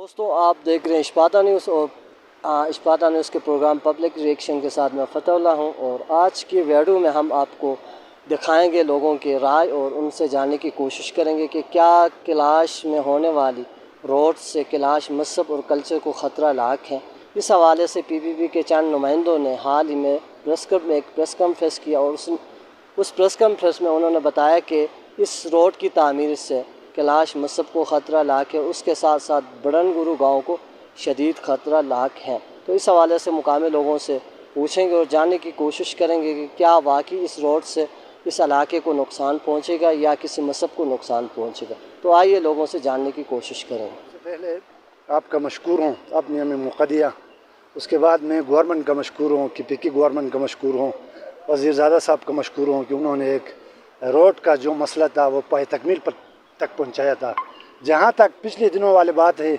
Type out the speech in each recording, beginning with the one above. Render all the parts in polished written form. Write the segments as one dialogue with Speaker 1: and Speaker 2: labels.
Speaker 1: دوستوں آپ دیکھ رہے ہیں اشپاتا نیوز اور اشپاتا نیوز کے پروگرام پبلک ریئیکشن کے ساتھ میں فتح اللہ ہوں، اور آج کی ویڈیو میں ہم آپ کو دکھائیں گے لوگوں کی رائے اور ان سے جاننے کی کوشش کریں گے کہ کیا کیلاش میں ہونے والی روڈ سے کیلاش مذہب اور کلچر کو خطرہ لاحق ہے۔ اس حوالے سے پی پی پی کے چند نمائندوں نے حال ہی میں پریس کلب میں ایک پریس کانفرنس کیا، اور اس پریس کانفرنس میں انہوں نے بتایا کہ اس روڈ کی تعمیر سے کیلاش مذہب کو خطرہ لاحق ہے، اس کے ساتھ ساتھ بڑن گرو گاؤں کو شدید خطرہ لاحق ہے۔ تو اس حوالے سے مقامی لوگوں سے پوچھیں گے اور جاننے کی کوشش کریں گے کہ کیا واقعی اس روڈ سے اس علاقے کو نقصان پہنچے گا یا کسی مذہب کو نقصان پہنچے گا۔ تو آئیے لوگوں سے جاننے کی کوشش کریں۔
Speaker 2: سب سے پہلے آپ کا مشکور ہوں اپنی ہمیں موقع دیا، اس کے بعد میں گورنمنٹ کا مشکور ہوں، کہ پی کی گورنمنٹ کا مشکور ہوں، وزیر زادہ صاحب کا مشکور ہوں کہ انہوں نے ایک روڈ کا جو مسئلہ تھا وہ پائے تکمیل تک پہنچایا تھا۔ جہاں تک پچھلے دنوں والے بات ہے،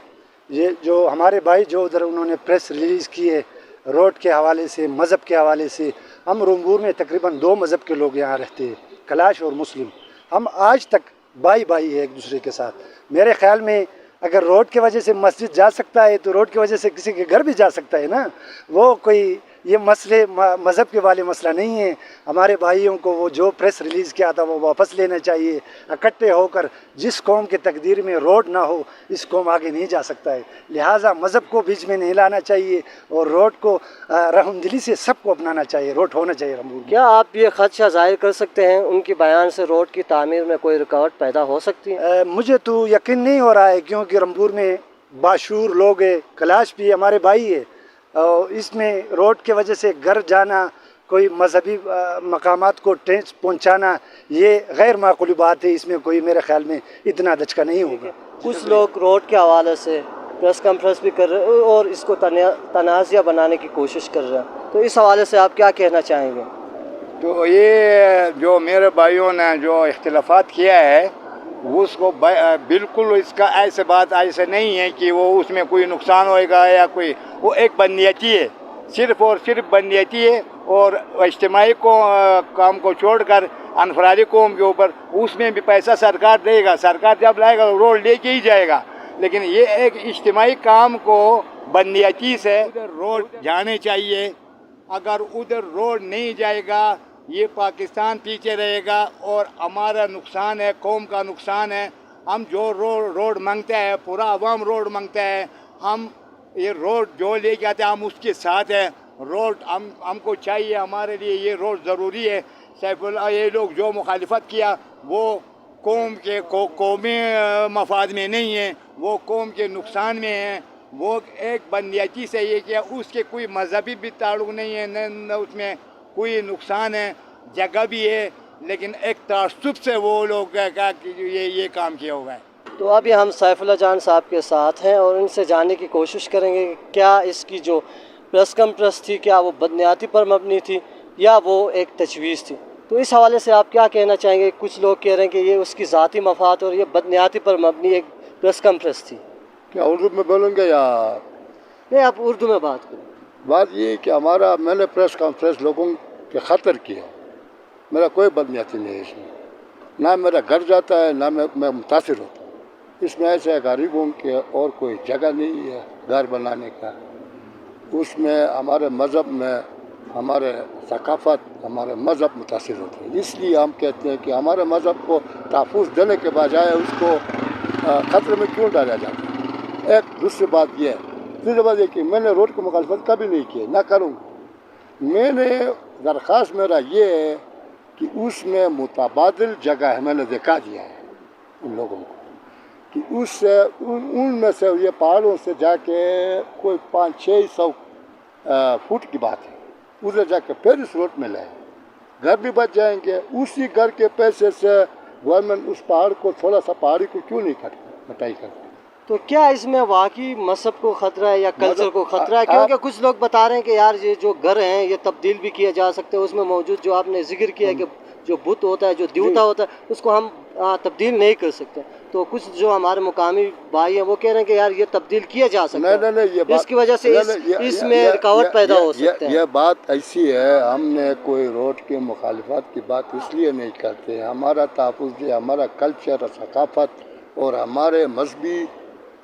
Speaker 2: یہ جو ہمارے بھائی جو ادھر انہوں نے پریس ریلیز کی ہے روڈ کے حوالے سے، مذہب کے حوالے سے، ہم رنگور میں تقریباً 2 مذہب کے لوگ یہاں رہتے ہیں، کیلاش اور مسلم۔ ہم آج تک بھائی ہیں ایک دوسرے کے ساتھ۔ میرے خیال میں اگر روڈ کی وجہ سے مسجد جا سکتا ہے تو روڈ کی وجہ سے کسی کے گھر بھی جا سکتا ہے نا۔ وہ کوئی یہ مسئلے مذہب کے والے مسئلہ نہیں ہے۔ ہمارے بھائیوں کو وہ جو پریس ریلیز کیا تھا وہ واپس لینا چاہیے۔ اکٹھے ہو کر جس قوم کے تقدیر میں روڈ نہ ہو اس قوم آگے نہیں جا سکتا ہے، لہٰذا مذہب کو بیچ میں نہیں لانا چاہیے اور روڈ کو رحم دلی سے سب کو اپنانا چاہیے۔ روڈ ہونا چاہیے رنگور میں۔
Speaker 1: کیا آپ یہ خدشہ ظاہر کر سکتے ہیں ان کی بیان سے روڈ کی تعمیر میں کوئی رکاوٹ پیدا ہو سکتی ہے؟
Speaker 2: مجھے تو یقین نہیں ہو رہا ہے، کیونکہ رنگور میں باشعور لوگ ہیں، کیلاش بھی ہمارے بھائی ہے، اور اس میں روڈ کی وجہ سے گھر جانا، کوئی مذہبی مقامات کو ٹینچ پہنچانا، یہ غیر معقولی بات ہے۔ اس میں کوئی میرے خیال میں اتنا دھچکا نہیں ہوگا۔
Speaker 1: کچھ لوگ روڈ کے حوالے سے پریس کانفرنس بھی کر رہے ہیں اور اس کو تنازعہ بنانے کی کوشش کر رہے ہیں، تو اس حوالے سے آپ کیا کہنا چاہیں گے؟
Speaker 3: تو یہ جو میرے بھائیوں نے جو اختلافات کیا ہے اس کو بالکل اس کا ایسے بات ایسے نہیں ہے کہ وہ اس میں کوئی نقصان ہوئے گا یا کوئی، وہ ایک بدنیتی ہے، صرف اور صرف بدنیتی ہے، اور اجتماعی کام کو چھوڑ کر انفرادی قوم کے اوپر اس میں بھی پیسہ سرکار دے گا، سرکار جب لائے گا روڈ لے کے ہی جائے گا، لیکن یہ ایک اجتماعی کام کو بدنیتی سے ادھر روڈ جانے چاہیے۔ اگر ادھر روڈ نہیں جائے گا یہ پاکستان پیچھے رہے گا اور ہمارا نقصان ہے، قوم کا نقصان ہے۔ ہم جو روڈ مانگتے ہیں، پورا عوام روڈ مانگتا ہے، ہم یہ روڈ جو لے کے آتے ہیں ہم اس کے ساتھ ہیں۔ روڈ ہم کو چاہیے، ہمارے لیے یہ روڈ ضروری ہے۔ سیف اللہ یہ لوگ جو مخالفت کیا وہ قوم کے قومی مفاد میں نہیں ہیں، وہ قوم کے نقصان میں ہیں۔ وہ ایک بدنیتی سے یہ کیا، اس کے کوئی مذہبی بھی تعلق نہیں ہے، نہ اس میں کوئی نقصان ہے، جگہ بھی ہے، لیکن ایک تعصب سے وہ لوگ یہ کام کیا ہوا ہے۔
Speaker 1: تو ابھی ہم سیف اللہ جان صاحب کے ساتھ ہیں اور ان سے جاننے کی کوشش کریں گے کہ کیا اس کی جو پریس کانفرنس تھی کیا وہ بدنیاتی پر مبنی تھی یا وہ ایک تجویز تھی۔ تو اس حوالے سے آپ کیا کہنا چاہیں گے؟ کچھ لوگ کہہ رہے ہیں کہ یہ اس کی ذاتی مفاد اور یہ بدنیاتی پر مبنی ایک پریس کانفرنس تھی۔
Speaker 4: کیا اردو میں بولوں گے یا
Speaker 1: نہیں، آپ اردو میں بات کریں۔
Speaker 4: بات یہ کہ میں نے پریس کانفرنس لوگوں کے خاطر کیا، میرا کوئی بدنیتی نہیں ہے اس میں، نہ میرا گھر جاتا ہے نہ میں متاثر ہوتا ہوں۔ اس میں ایسے غریبوں کے اور کوئی جگہ نہیں ہے گھر بنانے کا۔ اس میں ہمارے مذہب میں ہمارے ثقافت، ہمارے مذہب متاثر ہوتے ہیں، اس لیے ہم کہتے ہیں کہ ہمارے مذہب کو تحفظ دینے کے بجائے اس کو خطرے میں کیوں ڈالا جاتا ہے۔ ایک دوسری بات یہ ہے، تیسری بات یہ کہ میں نے روڈ کی مخالفت کبھی نہیں کی، نہ کروں گا۔ میں نے درخواست میرا یہ ہے کہ اس میں متبادل جگہ ہے، میں نے دکھا دیا ہے ان لوگوں کو کہ اس سے ان میں سے یہ پہاڑوں سے جا کے کوئی 500-600 فٹ کی بات ہے، ادھر جا کے پھر اس روڈ میں لائیں، گھر بھی بچ جائیں گے۔ اسی گھر کے پیسے سے گورنمنٹ اس پہاڑ کو تھوڑا سا پہاڑی کو کیوں نہیں کٹائی کرتی؟
Speaker 1: تو کیا اس میں واقعی مذہب کو خطرہ ہے یا کلچر کو خطرہ ہے؟ کیونکہ کچھ لوگ بتا رہے ہیں کہ یار یہ جو گھر ہیں یہ تبدیل بھی کیا جا سکتے ہیں، اس میں موجود جو آپ نے ذکر کیا ہے کہ جو بت ہوتا ہے، جو دیوتا ہوتا ہے، اس کو ہم تبدیل نہیں کر سکتے۔ تو کچھ جو ہمارے مقامی بھائی ہیں وہ کہہ رہے ہیں کہ یار یہ تبدیل کیا جا سکتا ہے، اس کی وجہ سے اس میں رکاوٹ پیدا ہو سکتا ہے۔
Speaker 4: یہ بات ایسی ہے، ہم نے کوئی روڈ کی مخالفت کی بات اس لیے نہیں کرتے، ہمارا تحفظ ہے، ہمارا کلچر، ثقافت اور ہمارے مذہبی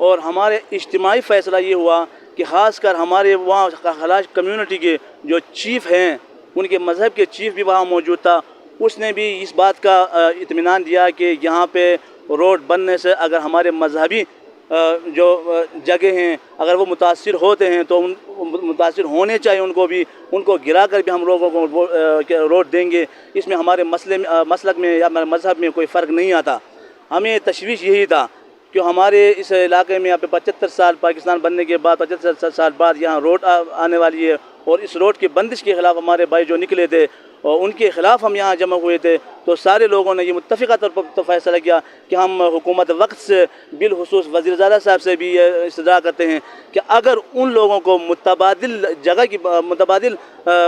Speaker 5: اور ہمارے اجتماعی فیصلہ یہ ہوا کہ خاص کر ہمارے وہاں خلاش کمیونٹی کے جو چیف ہیں، ان کے مذہب کے چیف بھی وہاں موجود تھا، اس نے بھی اس بات کا اطمینان دیا کہ یہاں پہ روڈ بننے سے اگر ہمارے مذہبی جو جگہ ہیں اگر وہ متاثر ہوتے ہیں تو متاثر ہونے چاہیے، ان کو گرا کر بھی ہم لوگوں کو روڈ دیں گے۔ اس میں ہمارے مسلک میں یا مذہب میں کوئی فرق نہیں آتا۔ ہمیں تشویش یہی تھا کہ ہمارے اس علاقے میں یہاں پہ 75 سال پاکستان بننے کے بعد 75 سال بعد یہاں روڈ آنے والی ہے، اور اس روڈ کی بندش کے خلاف ہمارے بھائی جو نکلے تھے اور ان کے خلاف ہم یہاں جمع ہوئے تھے، تو سارے لوگوں نے یہ متفقہ طور پر فیصلہ کیا کہ ہم حکومت وقت سے بالخصوص وزیر اعلیٰ صاحب سے بھی استدعا کرتے ہیں کہ اگر ان لوگوں کو متبادل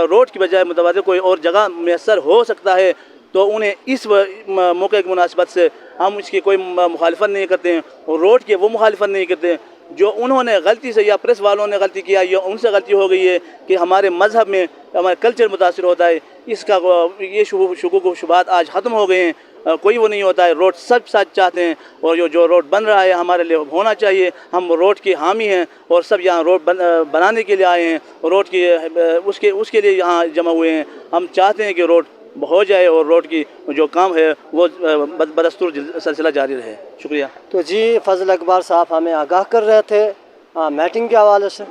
Speaker 5: روڈ کی بجائے متبادل کوئی اور جگہ میسر ہو سکتا ہے تو انہیں اس موقع کی مناسبت سے ہم اس کی کوئی مخالفت نہیں کرتے ہیں، اور روڈ کی وہ مخالفت نہیں کرتے ہیں جو انہوں نے غلطی سے یا پریس والوں نے غلطی کیا یا ان سے غلطی ہو گئی ہے کہ ہمارے مذہب میں ہمارے کلچر متاثر ہوتا ہے۔ اس کا یہ شکوک و شبہات آج ختم ہو گئے ہیں، کوئی وہ نہیں ہوتا ہے، روڈ سب ساتھ چاہتے ہیں، اور جو روڈ بن رہا ہے ہمارے لیے ہونا چاہیے، ہم روڈ کے حامی ہیں اور سب یہاں روڈ بنانے کے لیے آئے ہیں، روڈ کی اس کے لیے یہاں جمع ہوئے ہیں۔ ہم چاہتے ہیں کہ روڈ ہو جائے اور روڈ کی جو کام ہے وہ بدستور سلسلہ جاری رہے۔ شکریہ۔
Speaker 1: تو جی فضل اکبر صاحب ہمیں آگاہ کر رہے تھے میٹنگ کے حوالے سے۔